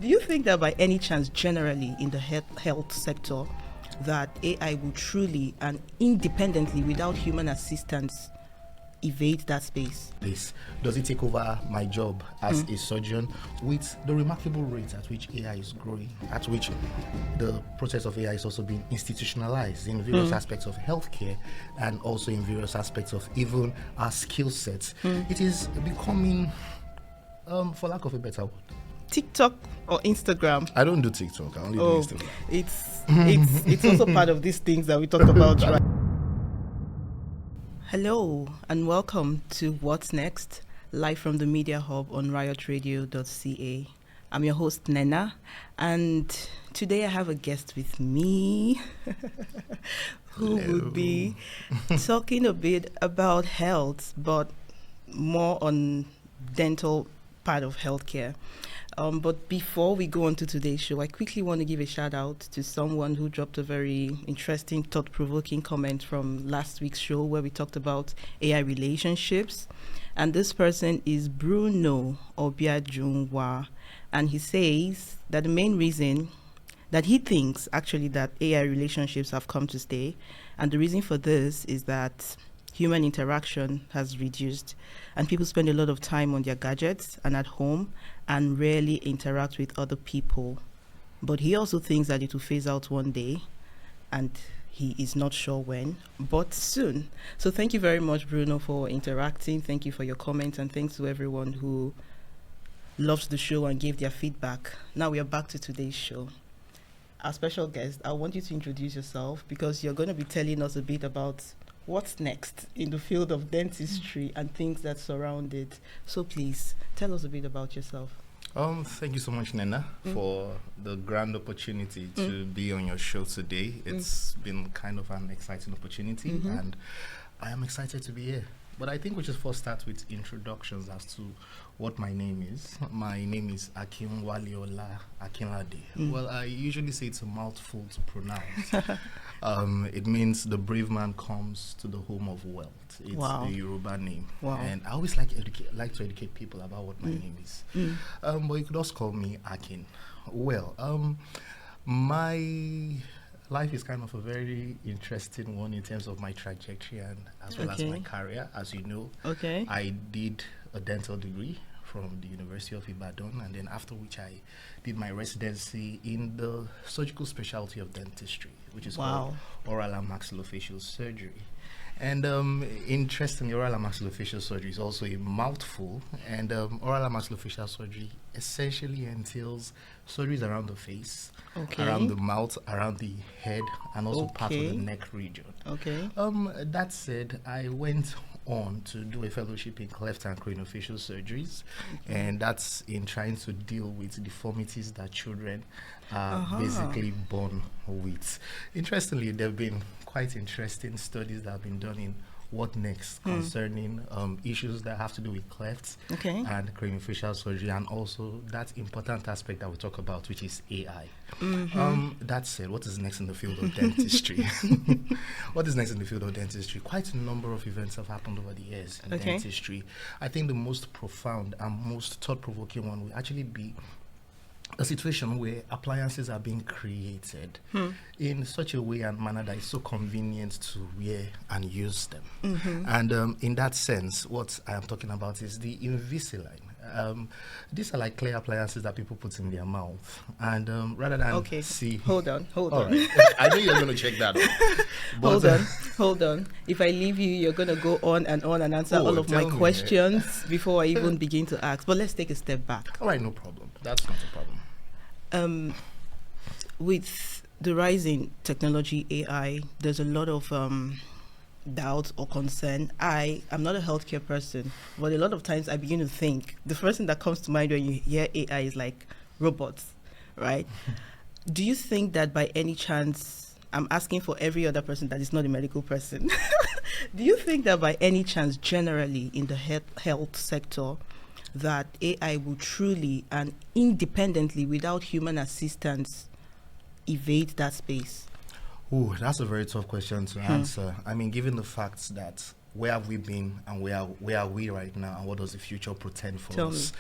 Do you think that by any chance, generally in the health sector, that AI will truly and independently, without human assistance, evade that space? Does it take over my job as a surgeon with the remarkable rate at which AI is growing, at which the process of AI is also being institutionalized in various aspects of healthcare and also in various aspects of even our skill sets? It is becoming, for lack of a better word, TikTok or Instagram? I don't do TikTok. I only do Instagram. It's also part of these things that we talked about, right? Hello and welcome to What's Next, live from the Media Hub on RiotRadio.ca. I'm your host, Nena, and today I have a guest with me who will be talking a bit about health, but more on dental part of healthcare. But before we go on to today's show, I quickly want to give a shout out to someone who dropped a very interesting, thought-provoking comment from last week's show where we talked about AI relationships. And this person is Bruno Obiajunwa. And he says that the main reason that he thinks actually that AI relationships have come to stay. And the reason for this is that human interaction has reduced and people spend a lot of time on their gadgets and at home and rarely interact with other people. But he also thinks that it will phase out one day and he is not sure when, but soon. So thank you very much, Bruno, for interacting. Thank you for your comments and thanks to everyone who loved the show and gave their feedback. Now we are back to today's show. Our special guest, I want you to introduce yourself because you're going to be telling us a bit about what's next in the field of dentistry and things that surround it. So please, tell us a bit about yourself. Thank you so much, Nena, for the grand opportunity to be on your show today. It's been kind of an exciting opportunity, and I am excited to be here. But I think we should first start with introductions as to what my name is. My name is Akin Akinlade. Well, I usually say it's a mouthful to pronounce. It means the brave man comes to the home of wealth. It's a Yoruba name. And I always like to educate people about what my name is. But you could also call me Akin. Well, my life is kind of a very interesting one in terms of my trajectory and as well as my career. As you know, I did a dental degree from the University of Ibadan, and then after which I did my residency in the surgical specialty of dentistry, which is called oral and maxillofacial surgery. And interestingly, oral and maxillofacial surgery is also a mouthful, and oral and maxillofacial surgery essentially entails surgeries around the face, around the mouth, around the head, and also part of the neck region. That said, I went on to do a fellowship in cleft and craniofacial surgeries, and that's in trying to deal with deformities that children are basically born with. Interestingly, there have been quite interesting studies that have been done in what next concerning issues that have to do with clefts and craniofacial surgery, and also that important aspect that we talk about, which is AI. That said, what is next in the field of dentistry? What is next in the field of dentistry? Quite a number of events have happened over the years in dentistry. I think the most profound and most thought-provoking one will actually be a situation where appliances are being created in such a way and manner that is so convenient to wear and use them. And in that sense, what I am talking about is the Invisalign. These are like clear appliances that people put in their mouth. And rather than see... Hold on. Right. I know you're going to check that out. Hold on. If I leave you, you're going to go on and answer all of my questions before I even begin to ask. But let's take a step back. All right, no problem. That's not a problem. With the rise in technology, AI, there's a lot of doubt or concern. I am not a healthcare person, but a lot of times I begin to think the first thing that comes to mind when you hear AI is like robots, right? Do you think that by any chance, I'm asking for every other person that is not a medical person, do you think that by any chance, generally in the health sector, that AI will truly and independently, without human assistance, evade that space? Oh, that's a very tough question to answer. I mean, given the facts that where have we been and where are we right now, and what does the future portend for us?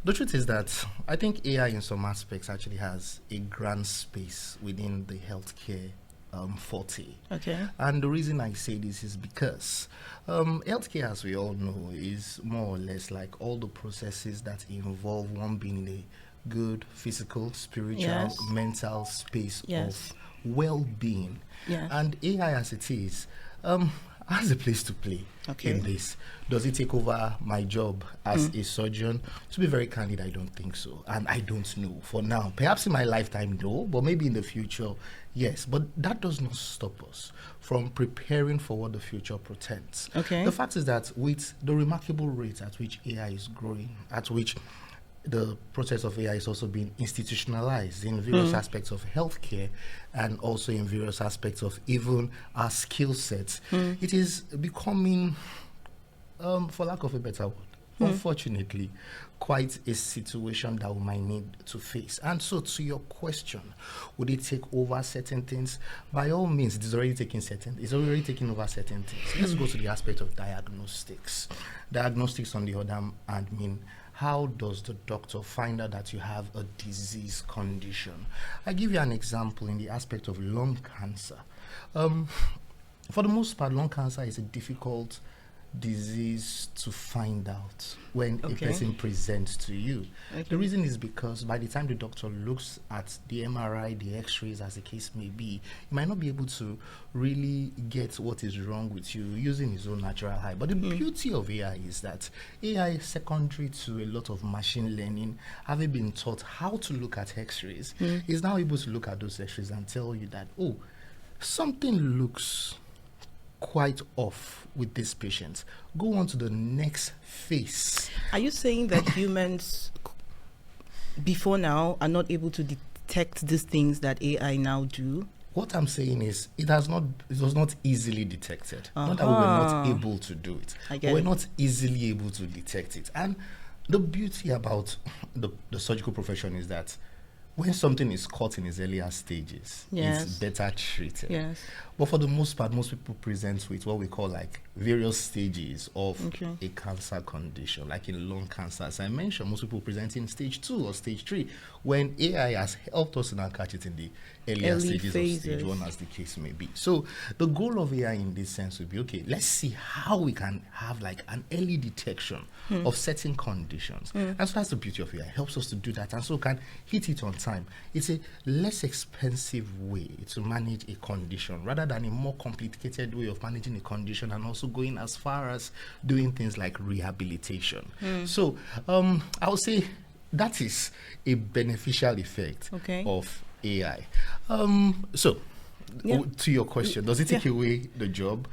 The truth is that I think AI in some aspects actually has a grand space within the healthcare forte. Okay. And the reason I say this is because healthcare, as we all know, is more or less like all the processes that involve one being in a good physical, spiritual, mental space of well-being. And AI as it is, has a place to play in this. Does it take over my job as a surgeon? To be very candid, I don't think so. And I don't know for now. Perhaps in my lifetime, no, but maybe in the future, yes. But that does not stop us from preparing for what the future portends. The fact is that with the remarkable rate at which AI is growing, at which the process of AI is also being institutionalized in various aspects of healthcare and also in various aspects of even our skill sets. It is becoming, for lack of a better word, unfortunately, quite a situation that we might need to face. And so to your question, would it take over certain things? By all means, it's already taking over certain things. Let's go to the aspect of diagnostics. Diagnostics, on the other hand, mean how does the doctor find out that you have a disease condition? I give you an example in the aspect of lung cancer. For the most part, lung cancer is a difficult disease to find out when a person presents to you. The reason is because by the time the doctor looks at the MRI, the x-rays, as the case may be, he might not be able to really get what is wrong with you using his own natural eye. But the beauty of AI is that AI, secondary to a lot of machine learning, having been taught how to look at x-rays, is now able to look at those x-rays and tell you that, oh, something looks quite off with this patient. Go on to the next phase. Are you saying that humans before now are not able to detect these things that AI now do? What I'm saying is it was not easily detected. Not that we were not able to do it. We're not easily able to detect it. And the beauty about the surgical profession is that when something is caught in its earlier stages, it's better treated. But for the most part, most people present with what we call like various stages of a cancer condition, like in lung cancer. As I mentioned, most people present in stage 2 or stage 3, when AI has helped us to now catch it in the earlier stages of stage 1, as the case may be. So the goal of AI in this sense would be, okay, let's see how we can have like an early detection of certain conditions. And so that's the beauty of AI. It helps us to do that, and so can hit it on time. It's a less expensive way to manage a condition rather than a more complicated way of managing a condition, and also going as far as doing things like rehabilitation. So I would say that is a beneficial effect of AI. So to your question, does it take away the job?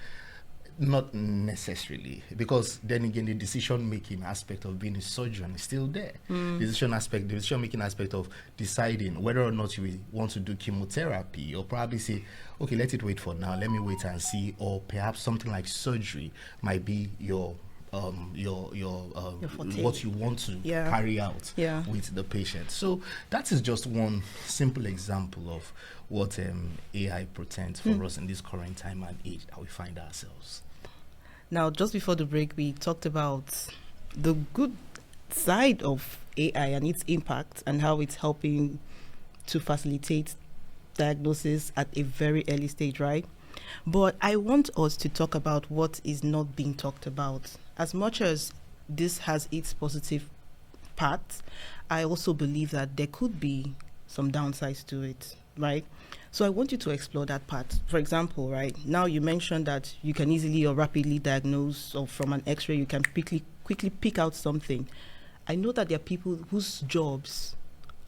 Not necessarily, because then again, the decision-making aspect of being a surgeon is still there. The decision-making aspect of deciding whether or not you want to do chemotherapy, or probably say, okay, let it wait for now, let me wait and see, or perhaps something like surgery might be your what you want to carry out with the patient. So that is just one simple example of what AI portends for us in this current time and age that we find ourselves. Now, just before the break, we talked about the good side of AI and its impact and how it's helping to facilitate diagnosis at a very early stage, right? But I want us to talk about what is not being talked about. As much as this has its positive parts, I also believe that there could be some downsides to it, right? So I want you to explore that part. For example, right, now you mentioned that you can easily or rapidly diagnose, or from an x-ray you can quickly pick out something. I know that there are people whose jobs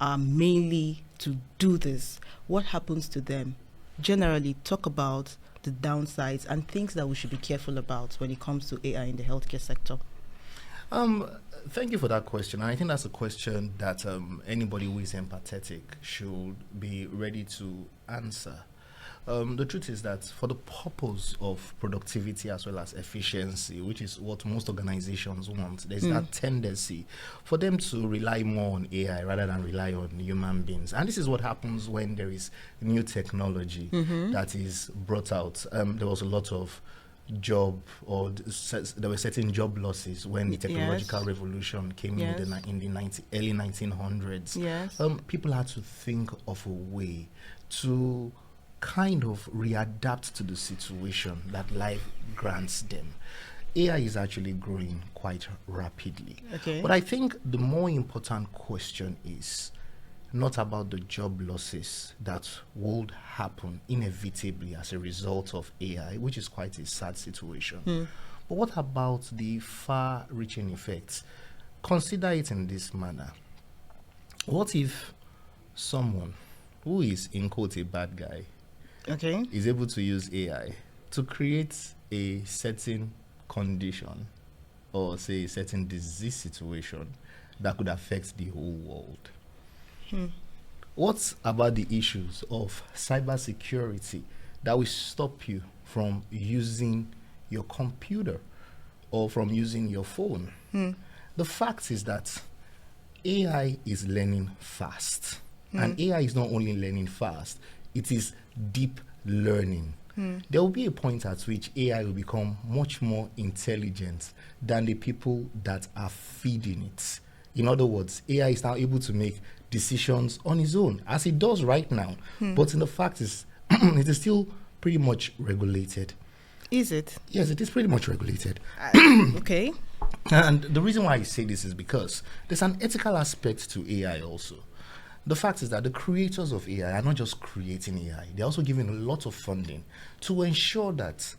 are mainly to do this. What happens to them? Generally, talk about the downsides and things that we should be careful about when it comes to AI in the healthcare sector. Thank you for that question. And I think that's a question that anybody who is empathetic should be ready to answer. The truth is that for the purpose of productivity as well as efficiency, which is what most organizations want, there's that tendency for them to rely more on AI rather than rely on human beings. And this is what happens when there is new technology that is brought out. There was a lot of job, or there were certain job losses when the technological revolution came in the early 1900s. Yes. People had to think of a way to kind of readapt to the situation that life grants them. AI is actually growing quite rapidly. Okay. But I think the more important question is not about the job losses that would happen inevitably as a result of AI, which is quite a sad situation. But what about the far-reaching effects? Consider it in this manner. What if someone who is, in quote, a bad guy, is able to use AI to create a certain condition or, say, a certain disease situation that could affect the whole world? What about the issues of cybersecurity that will stop you from using your computer or from using your phone? The fact is that AI is learning fast. And AI is not only learning fast, it is deep learning. There will be a point at which AI will become much more intelligent than the people that are feeding it. In other words, AI is now able to make decisions on its own, as it does right now. But in the fact is, it is still pretty much regulated. Is it? Yes, it is pretty much regulated. Okay. And the reason why I say this is because there's an ethical aspect to AI also. The fact is that the creators of AI are not just creating AI, they're also giving a lot of funding to ensure that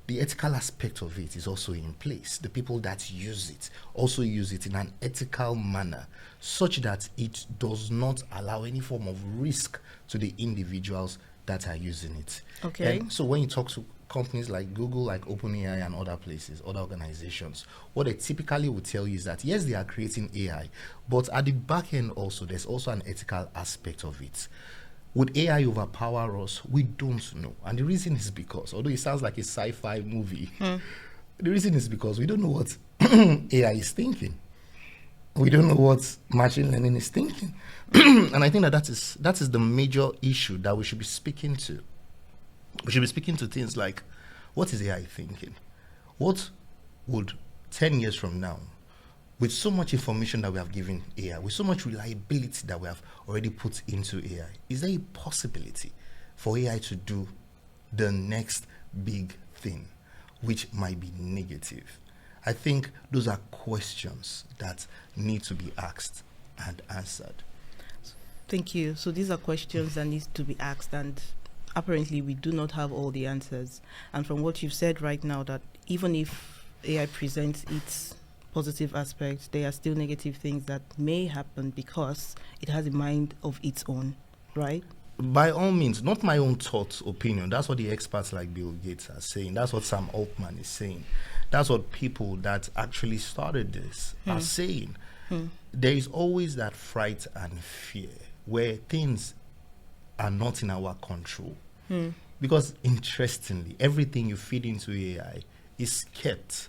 the ethical aspect of it is also in place. The people that use it also use it in an ethical manner, such that it does not allow any form of risk to the individuals that are using it. Okay. And so when you talk to companies like Google, like OpenAI and other places, other organizations, what they typically would tell you is that, yes, they are creating AI, but at the back end also, there's also an ethical aspect of it. Would AI overpower us? We don't know. And the reason is because, although it sounds like a sci-fi movie, the reason is because we don't know what AI is thinking. We don't know what machine learning is thinking. And I think that that is the major issue that we should be speaking to. We should be speaking to things like, what is AI thinking? What would 10 years from now, with so much information that we have given AI, with so much reliability that we have already put into AI, is there a possibility for AI to do the next big thing, which might be negative? I think those are questions that need to be asked and answered. Thank you. So these are questions that need to be asked, and apparently we do not have all the answers. And from what you've said right now, that even if AI presents its positive aspects, there are still negative things that may happen because it has a mind of its own, right? By all means, not my own thoughts, opinion. That's what the experts like Bill Gates are saying. That's what Sam Altman is saying. That's what people that actually started this are saying. There is always that fright and fear where things are not in our control. Because interestingly, everything you feed into AI is kept.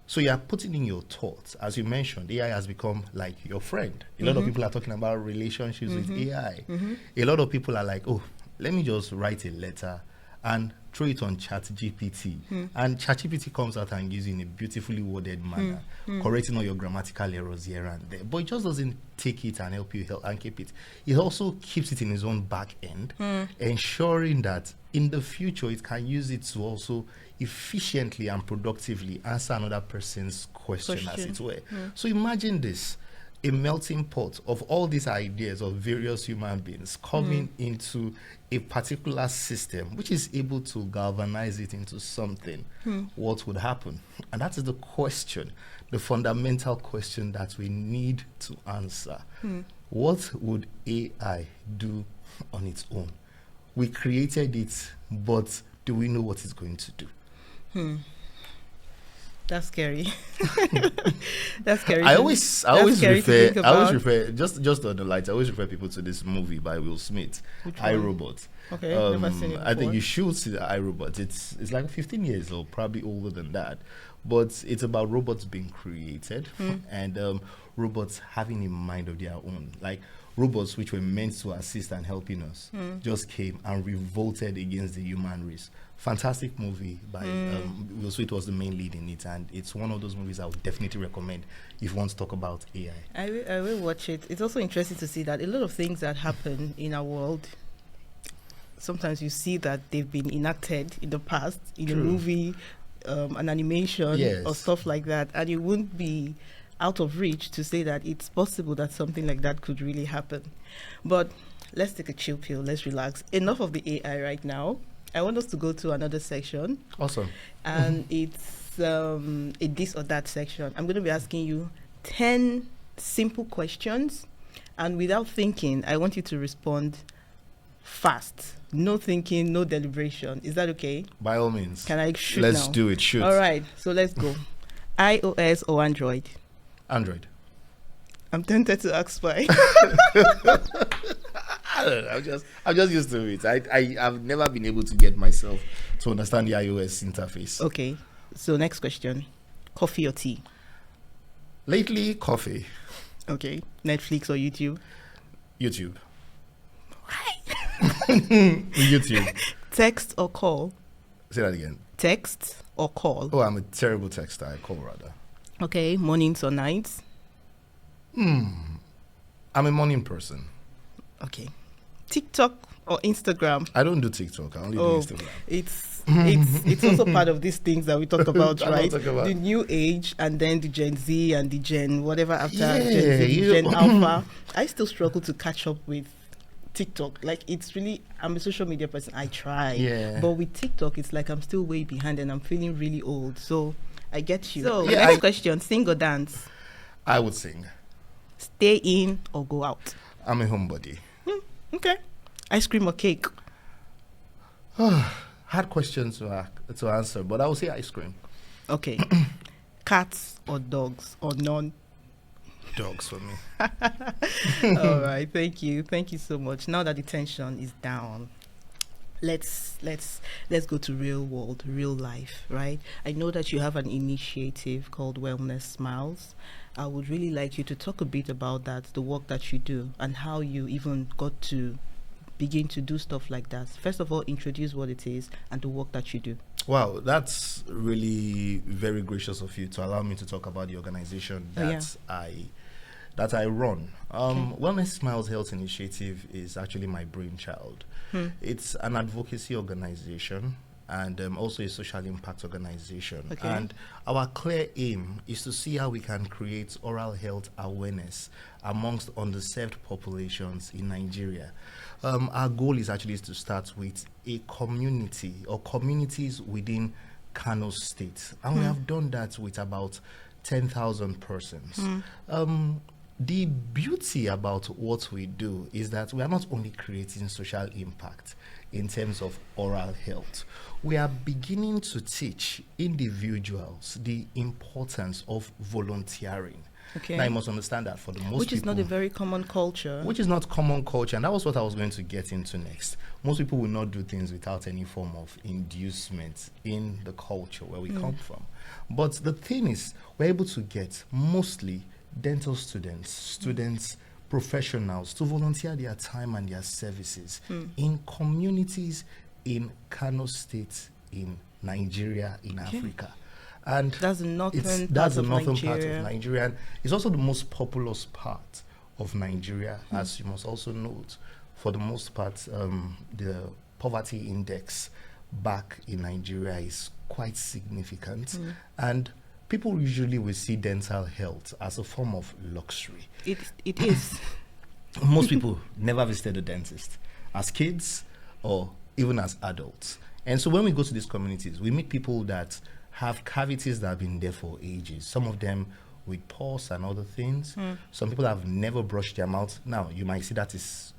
So you are putting in your thoughts. As you mentioned, AI has become like your friend. A lot of people are talking about relationships with AI. A lot of people are like, oh, let me just write a letter and throw it on ChatGPT. And ChatGPT comes out and gives you in a beautifully worded manner, correcting all your grammatical errors here and there. But it just doesn't take it and help you and keep it. It also keeps it in its own back end, ensuring that in the future it can use it to also efficiently and productively answer another person's question. As it were. So imagine this, a melting pot of all these ideas of various human beings coming into a particular system which is able to galvanize it into something. What would happen? And that is the question, the fundamental question that we need to answer. What would AI do on its own? We created it, but do we know what it's going to do? That's scary. That's scary. I always refer just on the light. I always refer people to this movie by Will Smith, iRobot. Okay, never seen it before. I think you should see the iRobot. It's like 15 years old, probably older than that, but it's about robots being created and robots having a mind of their own. Like robots which were meant to assist and helping us just came and revolted against the human race. Fantastic movie by Will Smith was the main lead in it, and it's one of those movies I would definitely recommend if you want to talk about AI. I will watch it. It's also interesting to see that a lot of things that happen in our world, sometimes you see that they've been enacted in the past in a movie, an animation, or stuff like that, and you wouldn't be out of reach to say that it's possible that something like that could really happen. But let's take a chill pill. Let's relax. Enough of the AI right now. I want us to go to another section. Awesome. And it's a this or that section. I'm going to be asking you 10 simple questions, and without thinking, I want you to respond fast. No thinking, no deliberation. Is that okay? By all means. Can I shoot Let's now? do it. Shoot. All right. So let's go. iOS or Android? Android. I'm tempted to ask why. I don't know. I'm just used to it. I've never been able to get myself to understand the iOS interface. Okay. So next question. Coffee or tea? Lately, coffee. Okay. Netflix or YouTube? YouTube. Why? YouTube. Text or call? Say that again. Text or call? Oh, I'm a terrible texter. I call rather. Okay. Mornings or nights? I'm a morning person. Okay. TikTok or Instagram? I don't do TikTok. I only do Instagram. It's also part of these things that we talk about, right? About. The new age, and then the Gen Z and the Gen whatever after Gen Z, Yeah. Gen Alpha. I still struggle to catch up with TikTok. Like, it's really, I'm a social media person. I try. Yeah. But with TikTok, it's like I'm still way behind and I'm feeling really old. So I get you. So Yeah, next question, sing or dance? I would sing. Stay in or go out? I'm a homebody. Okay. Ice cream or cake? Hard questions to answer, but I would say ice cream. Okay. Cats or dogs or none? Dogs for me. All right. Thank you so much. Now that the tension is down, let's go to real world, real life, right? I know that you have an initiative called Wellness Smiles. I would really like you to talk a bit about that, the work that you do, and how you even got to begin to do stuff like that. First of all, introduce what it is and the work that you do. Wow, that's really very gracious of you to allow me to talk about the organization that I run. Wellness Smiles Health Initiative is actually my brainchild. It's an advocacy organization and also a social impact organization. Okay. And our clear aim is to see how we can create oral health awareness amongst underserved populations in Nigeria. Our goal is actually to start with a community or communities within Kano State. And we have done that with about 10,000 persons. The beauty about what we do is that we are not only creating social impact in terms of oral health, we are beginning to teach individuals the importance of volunteering. Okay. Now, you must understand that for the most people... Which is not a very common culture. Which is not common culture, and that was what I was going to get into next. Most people will not do things without any form of inducement in the culture where we come from. But the thing is, we're able to get mostly dental students, professionals to volunteer their time and their services in communities in Kano State, in Nigeria, in Africa. And that's the northern part of Nigeria. And it's also the most populous part of Nigeria, as you must also note. For the most part, the poverty index back in Nigeria is quite significant. And people usually will see dental health as a form of luxury. It is. Most people never visited a dentist as kids or even as adults. And so when we go to these communities, we meet people that have cavities that have been there for ages. Some of them with pus and other things. Some people have never brushed their mouth. Now, you might see that is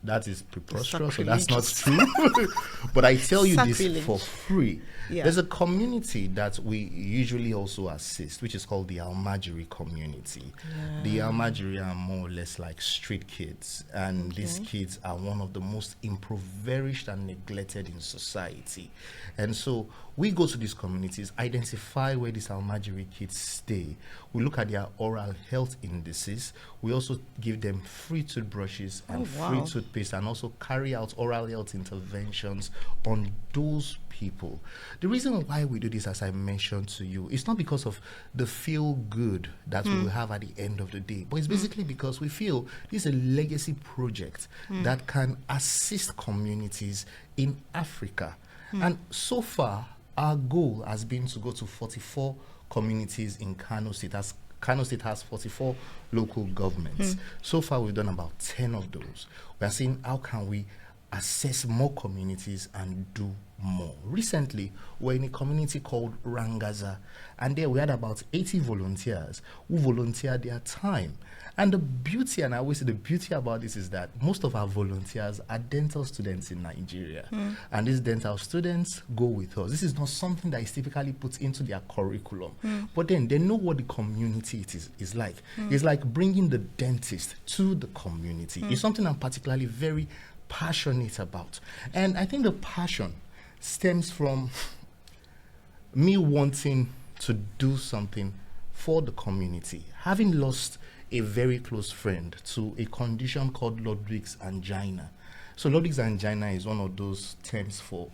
preposterous, so that's not true. But I tell you this for free. Yeah. There's a community that we usually also assist, which is called the Almajiri community. Yeah. The Almajiri are more or less like street kids, and these kids are one of the most impoverished and neglected in society. And so we go to these communities, identify where these Almajiri kids stay. We look at their oral health indices. We also give them free toothbrushes and free toothpaste, and also carry out oral health interventions on those people. The reason why we do this, as I mentioned to you, it's not because of the feel good that we will have at the end of the day, but it's basically because we feel this is a legacy project that can assist communities in Africa. And so far, our goal has been to go to 44 communities in Kano State. As Kano State has 44 local governments. So far, we've done about 10 of those. We are seeing how can we assess more communities and do more. Recently, we're in a community called Rangaza, and there we had about 80 volunteers who volunteered their time. And the beauty, and I always say the beauty about this, is that most of our volunteers are dental students in Nigeria. And these dental students go with us. This is not something that is typically put into their curriculum. But then they know what the community is like. It's like bringing the dentist to the community. It's something I'm particularly very passionate about. And I think the passion stems from me wanting to do something for the community. Having lost a very close friend to a condition called Ludwig's angina. So Ludwig's angina is one of those terms for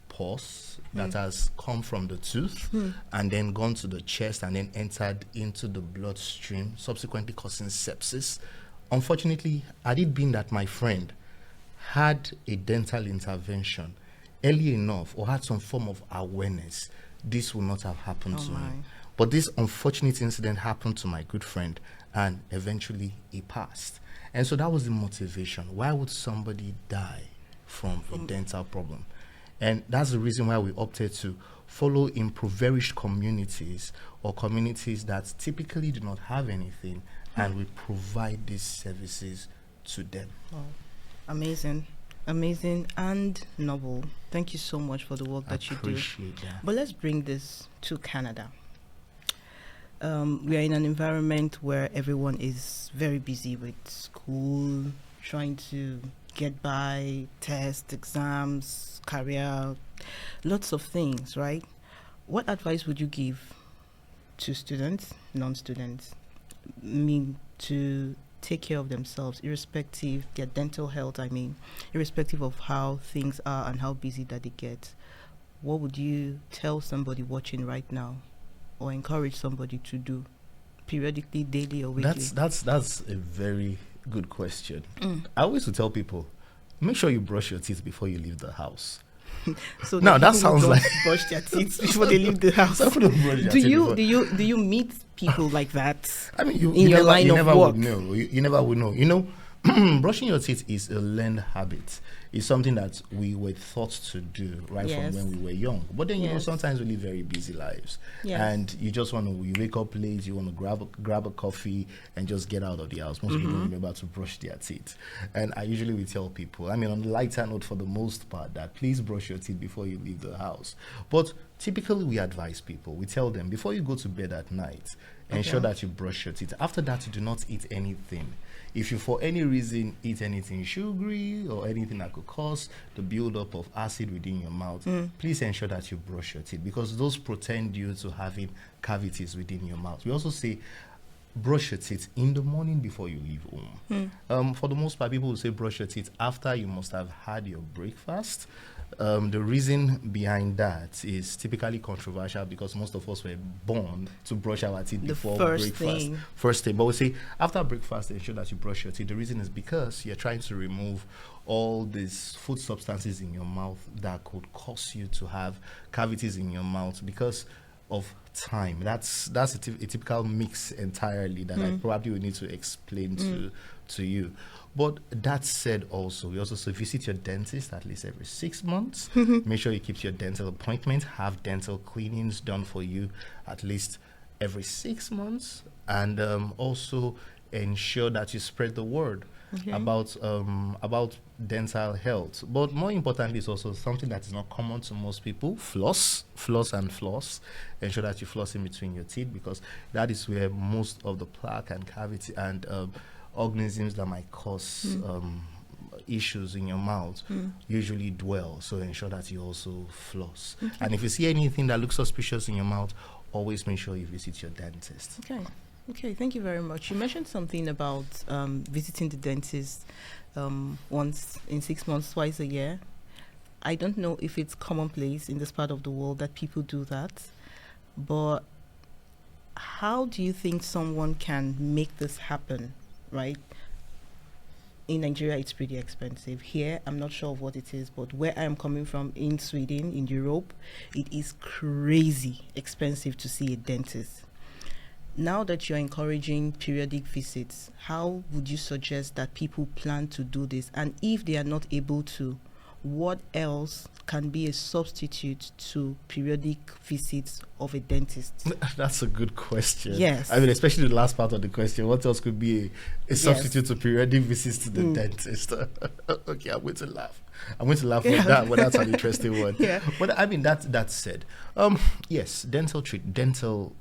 pus that has come from the tooth and then gone to the chest and then entered into the bloodstream, subsequently causing sepsis. Unfortunately, had it been that my friend had a dental intervention early enough or had some form of awareness, this would not have happened to him. But this unfortunate incident happened to my good friend, and eventually he passed. And so that was the motivation. Why would somebody die from a dental problem? And that's the reason why we opted to follow impoverished communities or communities that typically do not have anything, and we provide these services to them. Wow. Amazing. Amazing and noble. Thank you so much for the work that you do. Appreciate that. But let's bring this to Canada. We are in an environment where everyone is very busy with school, trying to get by, tests, exams, career, lots of things, right? What advice would you give to students, non-students, to take care of themselves, irrespective their dental health, irrespective of how things are and how busy that they get? What would you tell somebody watching right now, or encourage somebody to do periodically, daily or weekly? That's a very good question. I always would tell people, make sure you brush your teeth before you leave the house. So now that sounds like brush their teeth before they leave the house. Do you meet people like that? I mean, you in your never, line you of never work? would know. You never would know. You know, brushing your teeth is a learned habit. It's something that we were taught to do right from when we were young. But then, you know, sometimes we live very busy lives. And you just want to, you wake up late, you want to grab a coffee and just get out of the house. Most people don't remember to brush their teeth. And I usually will tell people, I mean, on the lighter note for the most part, that please brush your teeth before you leave the house. But typically we advise people, we tell them, before you go to bed at night, ensure that you brush your teeth. After that, you do not eat anything. If you, for any reason, eat anything sugary or anything that could cause the buildup of acid within your mouth, please ensure that you brush your teeth, because those protect you to having cavities within your mouth. We also say brush your teeth in the morning before you leave home. For the most part, people will say brush your teeth after you must have had your breakfast. The reason behind that is typically controversial, because most of us were born to brush our teeth before breakfast. First thing. But we say after breakfast, ensure that you brush your teeth. The reason is because you're trying to remove all these food substances in your mouth that could cause you to have cavities in your mouth because of time. That's a typical mix entirely that I probably will need to explain to you. But that said, also, we also say visit your dentist at least every 6 months. Make sure you keep your dental appointment. Have dental cleanings done for you at least every 6 months. And also ensure that you spread the word about dental health. But more importantly, it's also something that is not common to most people. Floss. Ensure that you floss in between your teeth, because that is where most of the plaque and cavity and organisms that might cause issues in your mouth usually dwell. So ensure that you also floss. And if you see anything that looks suspicious in your mouth, always make sure you visit your dentist. Okay. Okay, thank you very much. You mentioned something about visiting the dentist once in 6 months, twice a year. I don't know if it's commonplace in this part of the world that people do that, but how do you think someone can make this happen, right? In Nigeria, it's pretty expensive. Here, I'm not sure of what it is, but where I'm coming from in Sweden, in Europe, it is crazy expensive to see a dentist. Now that you're encouraging periodic visits, how would you suggest that people plan to do this? And if they are not able to, what else can be a substitute to periodic visits of a dentist? That's a good question. Yes. I mean, especially the last part of the question. What else could be a substitute to periodic visits to the dentist? Okay, I'm going to laugh. With that, but that's an interesting one. Yeah. But I mean, that said, yes, dental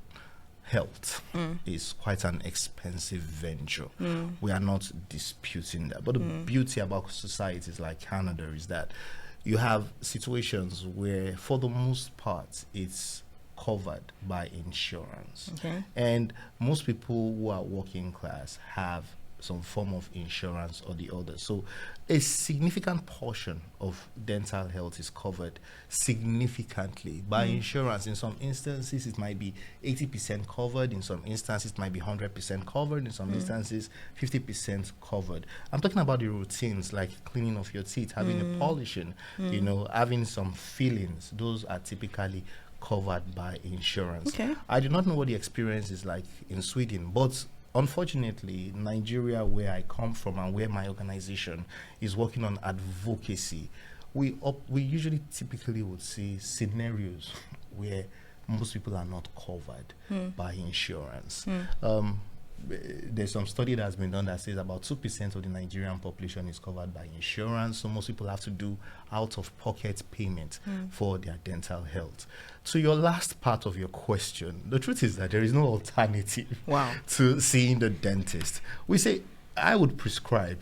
health is quite an expensive venture. We are not disputing that. But the beauty about societies like Canada is that you have situations where, for the most part, it's covered by insurance. Okay. And most people who are working class have some form of insurance or the other. So a significant portion of dental health is covered significantly by insurance. In some instances, it might be 80% covered. In some instances, it might be 100% covered. In some instances, 50% covered. I'm talking about the routines like cleaning of your teeth, having a polishing, having some fillings. Those are typically covered by insurance. Okay. I do not know what the experience is like in Sweden, but unfortunately, Nigeria, where I come from and where my organization is working on advocacy, we typically would see scenarios where most people are not covered by insurance. There's some study that has been done that says about 2% of the Nigerian population is covered by insurance, so most people have to do out-of-pocket payment for their dental health. To your last part of your question, the truth is that there is no alternative to seeing the dentist. I would prescribe,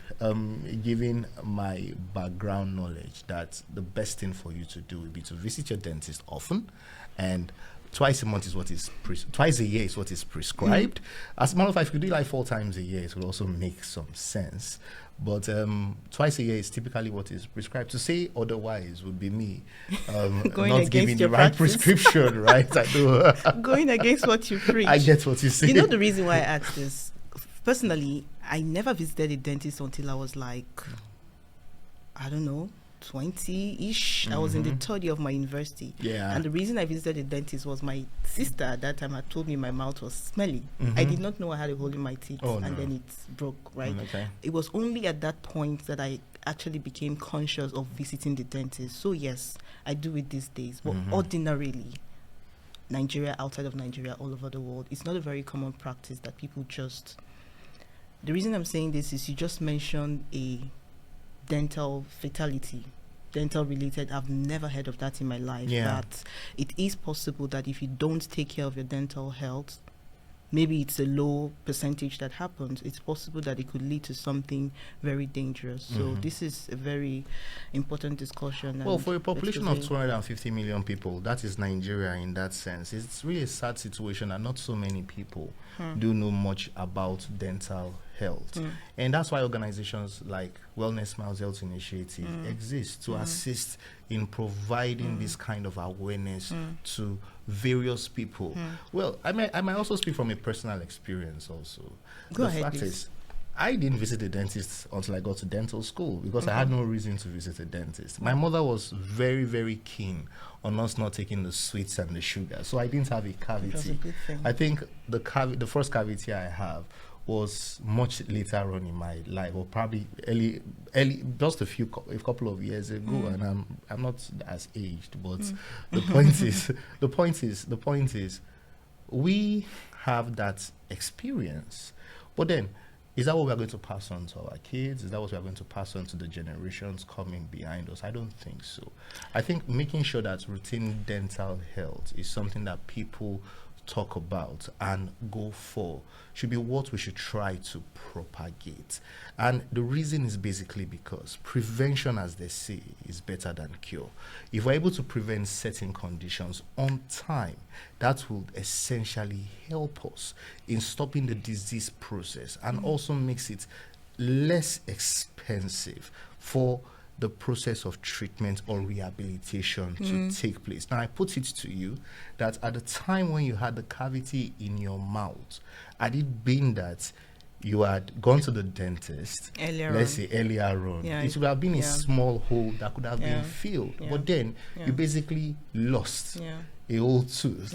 given my background knowledge, that the best thing for you to do would be to visit your dentist often, and twice a month is what is twice a year is what is prescribed. As a matter of fact, if you do like 4 times a year, it would also make some sense. But twice a year is typically what is prescribed. To say otherwise would be me not giving the right prescription, right? I know. Going against what you preach. I get what you say. You know the reason why I asked this? Personally, I never visited a dentist until I was like, I don't know, 20-ish. I was in the third year of my university. Yeah. And the reason I visited a dentist was my sister at that time had told me my mouth was smelly. I did not know I had a hole in my teeth, and then it broke, right? Okay. It was only at that point that I actually became conscious of visiting the dentist. So yes, I do it these days. But ordinarily, Nigeria, outside of Nigeria, all over the world, it's not a very common practice that people just... The reason I'm saying this is you just mentioned a dental fatality, dental related. I've never heard of that in my life. But it is possible that if you don't take care of your dental health, maybe it's a low percentage that happens. It's possible that it could lead to something very dangerous. So this is a very important discussion. Well, for a population of 250 million people, that is Nigeria in that sense. It's really a sad situation and not so many people do know much about dental health. And that's why organizations like Wellness Smiles Health Initiative exist to assist in providing this kind of awareness to various people. Well, I might also speak from a personal experience also. Go ahead, the fact is, I didn't visit a dentist until I got to dental school because I had no reason to visit a dentist. My mother was very, very keen on us not taking the sweets and the sugar, so I didn't have a cavity. That's a good thing. I think the first cavity I have was much later on in my life, or probably early, just a couple of years ago, and I'm not as aged. But the point is, we have that experience. But then, is that what we are going to pass on to our kids? Is that what we are going to pass on to the generations coming behind us? I don't think so. I think making sure that routine dental health is something that people talk about and go for should be what we should try to propagate. And the reason is basically because prevention, as they say, is better than cure. If we're able to prevent certain conditions on time, that will essentially help us in stopping the disease process and also makes it less expensive for the process of treatment or rehabilitation to take place. Now, I put it to you that at the time when you had the cavity in your mouth, had it been that you had gone to the dentist, earlier on, it would have been a small hole that could have been filled. But then you basically lost a whole tooth.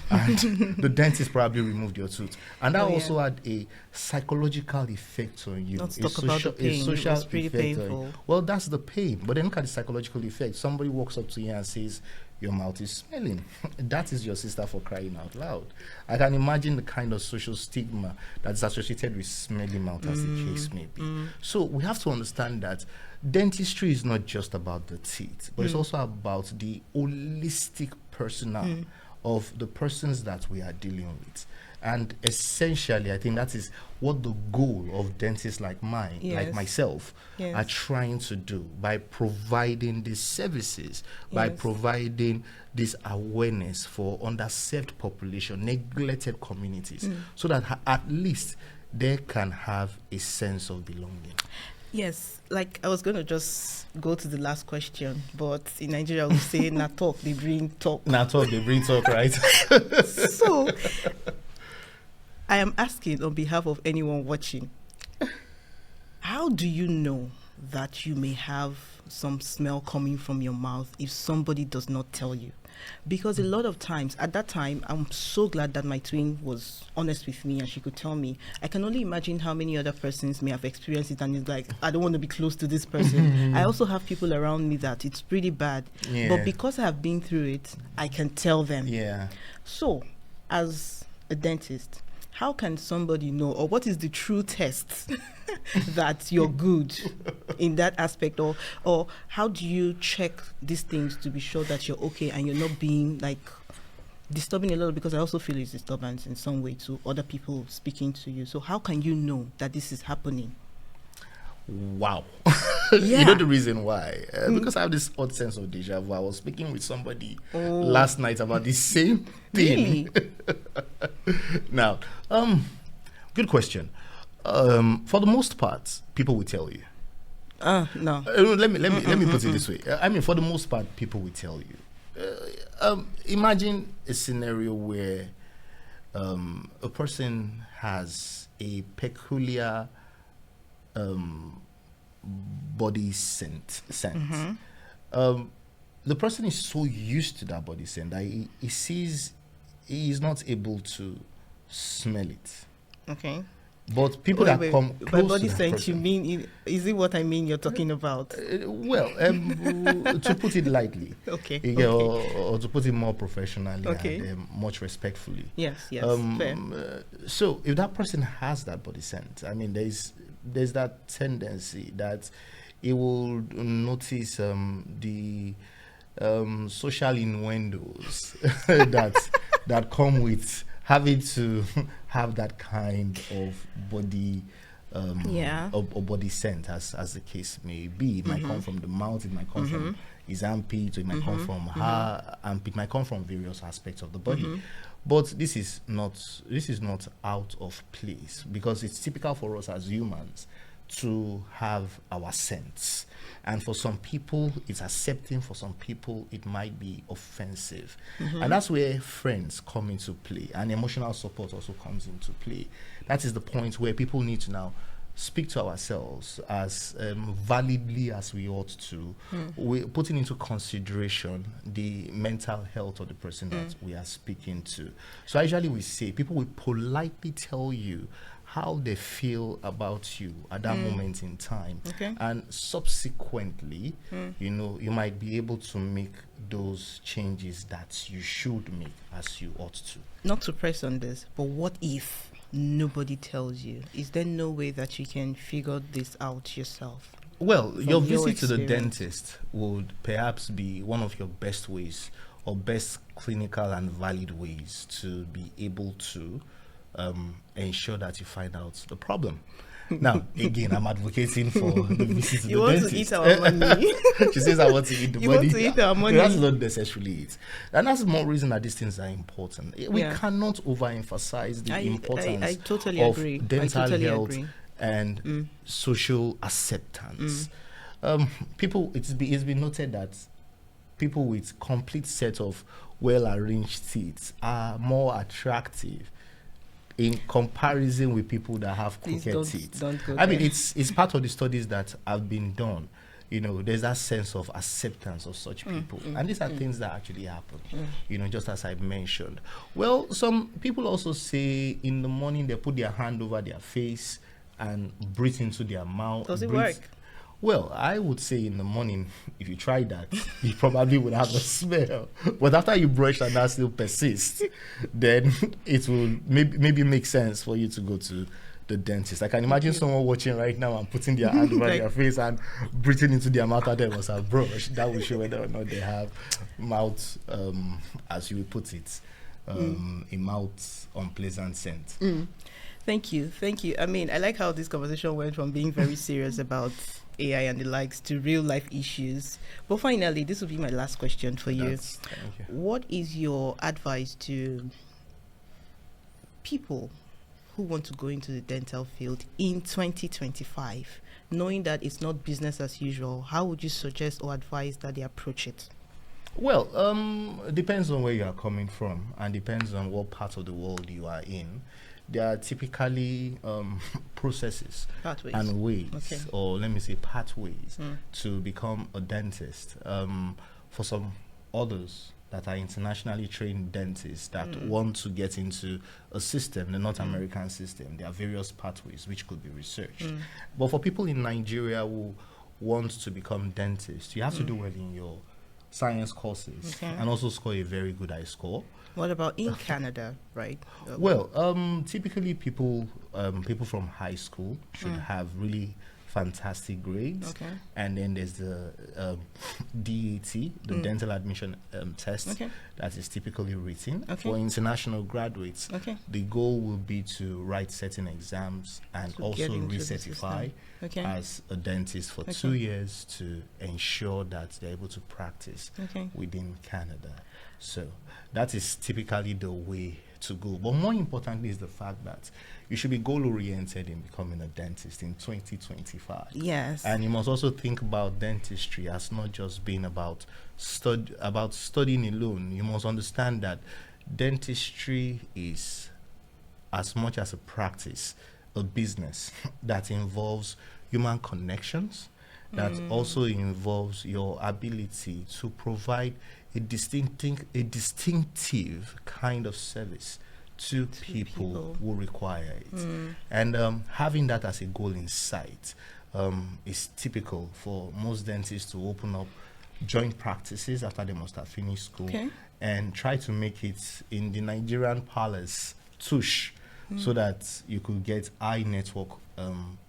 And the dentist probably removed your tooth. And that also had a psychological effect on you. Let's talk about the pain. It was pretty painful. Well, that's the pain. But then look at the psychological effect. Somebody walks up to you and says, your mouth is smelling. That is your sister, for crying out loud. I can imagine the kind of social stigma that's associated with smelly mouth, as the case may be. So we have to understand that dentistry is not just about the teeth, but it's also about the holistic personnel of the persons that we are dealing with. And essentially, I think that is what the goal of dentists like mine, like myself, are trying to do by providing these services, by providing this awareness for underserved population, neglected communities, so that at least they can have a sense of belonging. Yes, like I was going to just go to the last question, but in Nigeria we say, na talk, they bring talk. Na talk, they bring talk, right? So, I am asking on behalf of anyone watching, how do you know that you may have some smell coming from your mouth if somebody does not tell you? Because a lot of times, at that time, I'm so glad that my twin was honest with me and she could tell me. I can only imagine how many other persons may have experienced it and it's like, I don't want to be close to this person. I also have people around me that it's pretty bad. But because I have been through it, I can tell them. So, as a dentist, how can somebody know, or what is the true test that you're good in that aspect, or how do you check these things to be sure that you're okay and you're not being like disturbing a little? Because I also feel it's disturbance in some way to other people speaking to you. So how can you know that this is happening? Wow. You know the reason why? Because I have this odd sense of deja vu. I was speaking with somebody last night about the same thing. Really? Now, good question. For the most part, people will tell you. No. Let me put it this way. I mean, for the most part, people will tell you. Imagine a scenario where a person has a peculiar body scent. The person is so used to that body scent that he sees he is not able to smell it. Okay. But people that come close by body to that scent, person, you mean, is it what I mean you're talking about? To put it lightly, okay. Or to put it more professionally and much respectfully. Yes, fair. So if that person has that body scent, I mean, there's that tendency that it will notice the social innuendos that come with having to have that kind of body or body scent, as the case may be. It might come from the mouth, it might come from his armpit, or it might come from her armpit, it might come from various aspects of the body. But this is not out of place, because it's typical for us as humans to have our scents. And for some people, it's accepting. For some people, it might be offensive. And that's where friends come into play, and emotional support also comes into play. That is the point where people need to now speak to ourselves as validly as we ought to, we're putting into consideration the mental health of the person that we are speaking to. So usually we say, people will politely tell you how they feel about you at that moment in time. And subsequently, you might be able to make those changes that you should make as you ought to. Not to press on this, but what if nobody tells you? Is there no way that you can figure this out yourself? Well, your visit to the dentist would perhaps be one of your best ways or best clinical and valid ways to be able to ensure that you find out the problem. Now, again, I'm advocating for the visit to the dentist. You want to eat our money. She says, I want to eat the money. You want to eat our money. That's not necessarily it. And that's more reason that these things are important. We cannot overemphasize the importance I totally of agree. dental health and social acceptance. It's been noted that people with complete set of well-arranged teeth are more attractive in comparison with people that have crooked teeth. I mean, it's part of the studies that have been done. You know, there's that sense of acceptance of such people. And these are things that actually happen, you know, just as I mentioned. Well, some people also say in the morning they put their hand over their face and breathe into their mouth. Does it work? Well, I would say in the morning, if you try that, you probably would have a smell. But after you brush and that still persists, then it will maybe make sense for you to go to the dentist. I can imagine someone watching right now and putting their hand over their face and breathing into their mouth after they must have brushed. That will show whether or not they have mouth, as you would put it, a mouth unpleasant scent. Thank you. I mean, I like how this conversation went from being very serious about AI and the likes to real life issues. But finally, this will be my last question for you. Thank you. What is your advice to people who want to go into the dental field in 2025, knowing that it's not business as usual? How would you suggest or advise that they approach it? Well, it depends on where you are coming from and depends on what part of the world you are in. There are typically processes and ways, or let me say pathways, to become a dentist. For some others that are internationally trained dentists that want to get into a system, the North American system, there are various pathways which could be researched. But for people in Nigeria who want to become dentists, you have to do well in your science courses and also score a very good high score. What about in Canada, right? Well, typically people from high school should have really fantastic grades. And then there's the DAT, the dental admission test, that is typically written. For international graduates, the goal will be to write certain exams and also recertify as a dentist for 2 years to ensure that they're able to practice within Canada. So that is typically the way to go. But more importantly is the fact that you should be goal-oriented in becoming a dentist in 2025. Yes. And you must also think about dentistry as not just being about studying alone. You must understand that dentistry is, as much as a practice, a business that involves human connections, that also involves your ability to provide a distinctive kind of service to people who require it. And having that as a goal in sight is typical for most dentists to open up joint practices after they must have finished school and try to make it in the Nigerian palace tush, so that you could get high network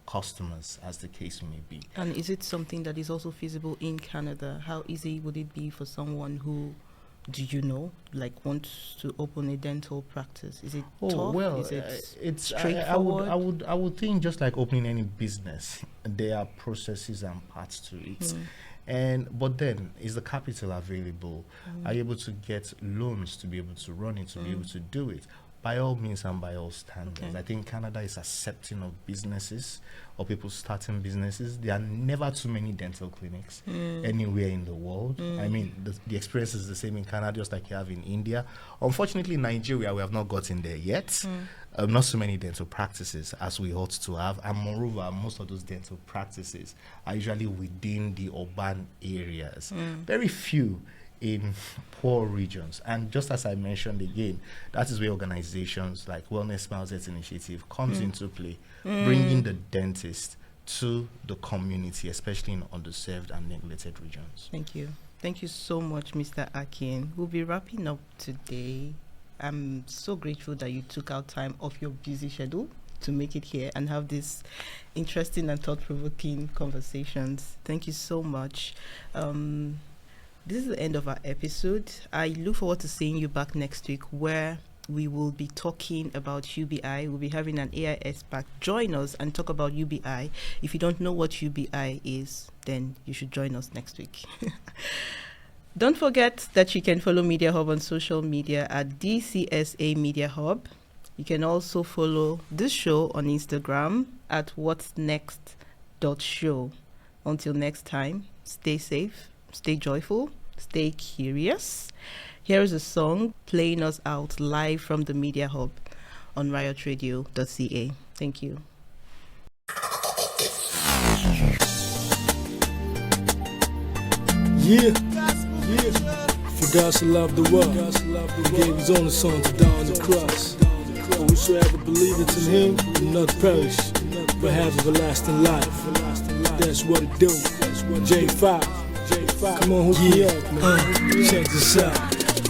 customers, as the case may be. And is it something that is also feasible in Canada? How easy would it be for someone who, wants to open a dental practice? Is it tough? Well, is it it's straightforward? I would think just like opening any business, there are processes and parts to it. But then, is the capital available? Are you able to get loans to be able to run it, to be able to do it? By all means and by all standards. I think Canada is accepting of businesses or people starting businesses. There are never too many dental clinics anywhere in the world. I mean, the experience is the same in Canada, just like you have in India. Unfortunately, in Nigeria, we have not gotten there yet. Not so many dental practices as we ought to have. And moreover, most of those dental practices are usually within the urban areas. Very few in poor regions. And just as I mentioned again, that is where organizations like Wellness Smiles Health Initiative comes into play, bringing the dentist to the community, especially in underserved and neglected regions. Thank you. Thank you so much, Mr. Akin. We'll be wrapping up today. I'm so grateful that you took out time off your busy schedule to make it here and have these interesting and thought-provoking conversations. Thank you so much. this is the end of our episode. I look forward to seeing you back next week, where we will be talking about UBI. We'll be having an AI expert join us and talk about UBI. If you don't know what UBI is, then you should join us next week. Don't forget that you can follow Media Hub on social media at DCSA Media Hub. You can also follow this show on Instagram at whatsnext.show. Until next time, stay safe, stay joyful, stay curious. Here is a song playing us out live from the Media Hub on RiotRadio.ca. Thank you. Yeah. For God so loved the world, He gave His only Son to die on the cross. For whosoever believeth in Him will not perish, but have everlasting life. That's what it do. J5. Come on, hook me up, man. Check this out.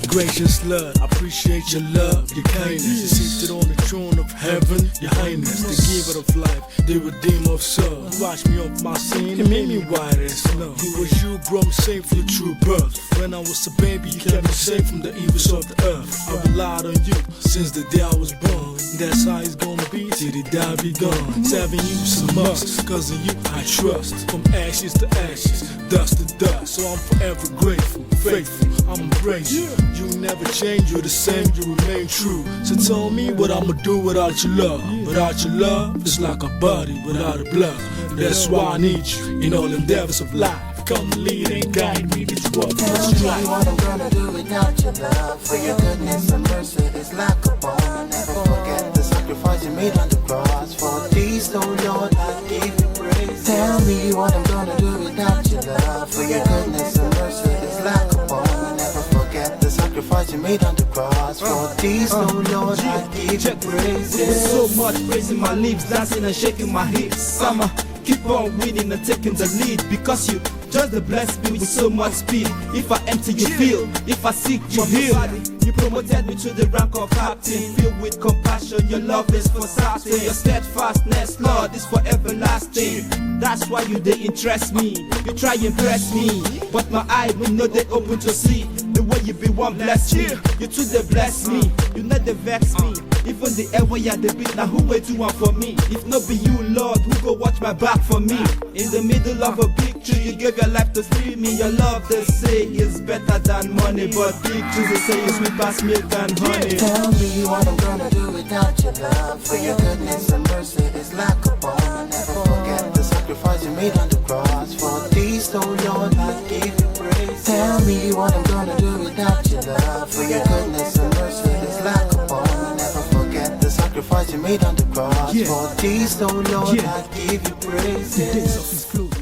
Gracious Lord, I appreciate your love, your kindness. You seated on the throne of heaven, your highness, the giver of life, the redeemer of soul. Wash me of my sin and made me white as snow. It was you brought me safe from the true birth. When I was a baby, you kept me safe from the evils of the earth. I relied on you since the day I was born. That's how it's gonna be till the day be gone. Serving you is a must, cause in you I trust. From ashes to ashes, dust to dust. So I'm forever grateful, faithful, I'm embrace you. You never change, you're the same, you remain true. So tell me what I'ma do without your love. Without your love, it's like a body without a blood. That's why I need you in all endeavors of life. Come lead and guide me, this world. Tell me what I'm gonna do without your love. For your goodness and mercy is like a bond. Never forget the sacrifice you made on the cross. For these, oh Lord, I give you praise. Tell me what I'm gonna do without your love. For your goodness and mercy is like a bond. Never forget the sacrifice you made on the cross. For these, oh Lord, I give you praise. With so much praise in my lips, dancing and shaking my hips. Summer, keep on winning and taking the lead, because you just bless me with so much speed. If I empty, you fill. If I seek, you heal. You promoted me to the rank of captain, filled with compassion. Your love is for certain. Your steadfastness, Lord, is for everlasting. That's why you they interest me. You try impress me, but my eye will know they open to see the way you be one bless me. You too they bless me. You know they vex me. Even the air where you the beat, now who will do one for me? If not be you, Lord, who go watch my back for me? In the middle of a big tree, you gave your life to free me. Your love, they say, is better than money, but big trees, they say, is sweet past milk and honey. Tell me what I'm gonna do without your love. For your goodness and mercy is like a bond. Never forget the sacrifice you made on the cross. For these, oh Lord, I give you praise. Tell me what I'm gonna do without your love. For your goodness and mercy is like a bond. Never forget the sacrifice you made on the cross. For these, oh Lord, I give you praise. The days of His glory